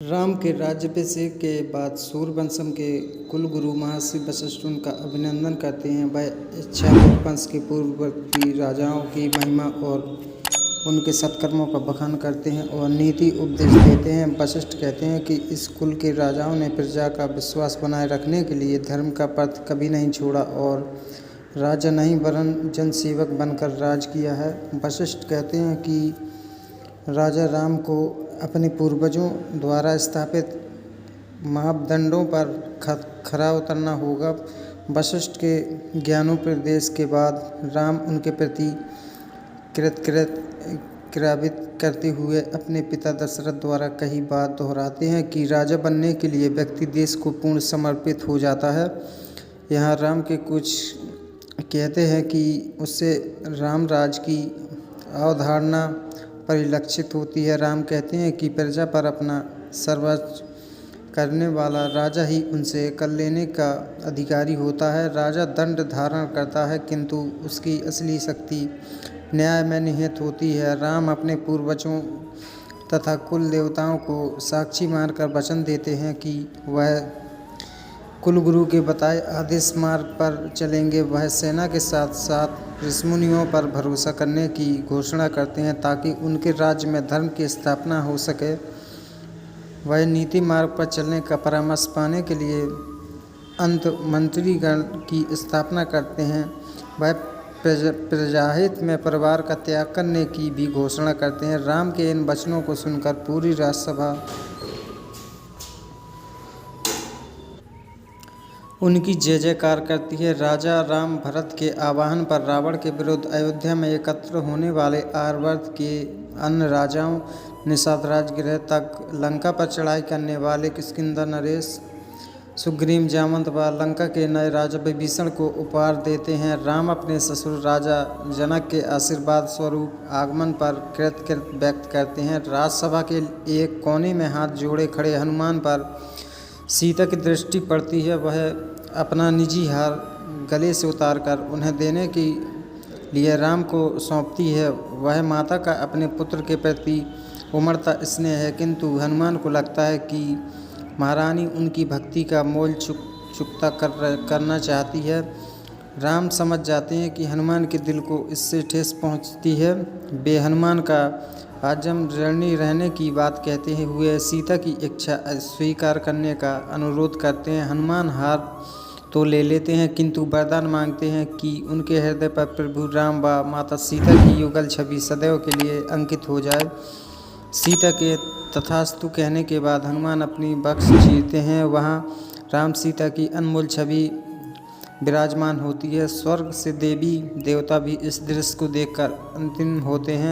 राम के राज्याभिषेक के बाद सूर्यवंशम के कुलगुरु महर्षि वशिष्ठ उनका अभिनंदन करते हैं। वह इक्ष्वाकु वंश के पूर्ववर्ती राजाओं की महिमा और उनके सत्कर्मों का बखान करते हैं और नीति उपदेश देते हैं। वशिष्ठ कहते हैं कि इस कुल के राजाओं ने प्रजा का विश्वास बनाए रखने के लिए धर्म का पथ कभी नहीं छोड़ा और राजा नहीं वरन जनसेवक बनकर राज किया है। वशिष्ठ कहते हैं कि राजा राम को अपने पूर्वजों द्वारा स्थापित मापदंडों पर खरा उतरना होगा। वशिष्ठ के ज्ञानोपदेश के बाद राम उनके प्रति कृतज्ञता करते हुए अपने पिता दशरथ द्वारा कही बात दोहराते हैं कि राजा बनने के लिए व्यक्ति देश को पूर्ण समर्पित हो जाता है। यहाँ राम के कुछ कहते हैं कि उससे राम राज की अवधारणा परिलक्षित होती है। राम कहते हैं कि प्रजा पर अपना सर्वस्व करने वाला राजा ही उनसे कर लेने का अधिकारी होता है। राजा दंड धारण करता है किंतु उसकी असली शक्ति न्याय में निहित होती है। राम अपने पूर्वजों तथा कुल देवताओं को साक्षी मानकर वचन देते हैं कि वह कुलगुरु के बताए आदेश मार्ग पर चलेंगे। वह सेना के साथ साथ ऋषिमुनियों पर भरोसा करने की घोषणा करते हैं ताकि उनके राज्य में धर्म की स्थापना हो सके। वह नीति मार्ग पर चलने का परामर्श पाने के लिए अंत मंत्रीगण की स्थापना करते हैं। वह प्रजाहित में परिवार का त्याग करने की भी घोषणा करते हैं। राम के इन वचनों को सुनकर पूरी राजसभा उनकी जय जयकार करती है। राजा राम भरत के आह्वान पर रावण के विरुद्ध अयोध्या में एकत्र होने वाले आर्यवर्त के अन्य राजाओं निषाद राजगृह तक लंका पर चढ़ाई करने वाले किष्किंधा नरेश सुग्रीव जामवंत व लंका के नए राजा विभीषण को उपहार देते हैं। राम अपने ससुर राजा जनक के आशीर्वाद स्वरूप आगमन पर कृतज्ञता व्यक्त करते हैं। राजसभा के एक कोने में हाथ जोड़े खड़े हनुमान पर सीता की दृष्टि पड़ती है। वह अपना निजी हार गले से उतारकर उन्हें देने के लिए राम को सौंपती है। वह माता का अपने पुत्र के प्रति उमड़ता स्नेह है किंतु हनुमान को लगता है कि महारानी उनकी भक्ति का मोल चुकता करना चाहती है। राम समझ जाते हैं कि हनुमान के दिल को इससे ठेस पहुंचती है। वे हनुमान का आजम ऋणी रहने की बात कहते हुए सीता की इच्छा स्वीकार करने का अनुरोध करते हैं। हनुमान हार तो ले लेते हैं किंतु वरदान मांगते हैं कि उनके हृदय पर प्रभु राम व माता सीता की युगल छवि सदैव के लिए अंकित हो जाए। सीता के तथास्तु कहने के बाद हनुमान अपनी बख्श चीरते हैं। वहाँ राम सीता की अनमोल छवि विराजमान होती है। स्वर्ग से देवी देवता भी इस दृश्य को देखकर अंतिम होते हैं।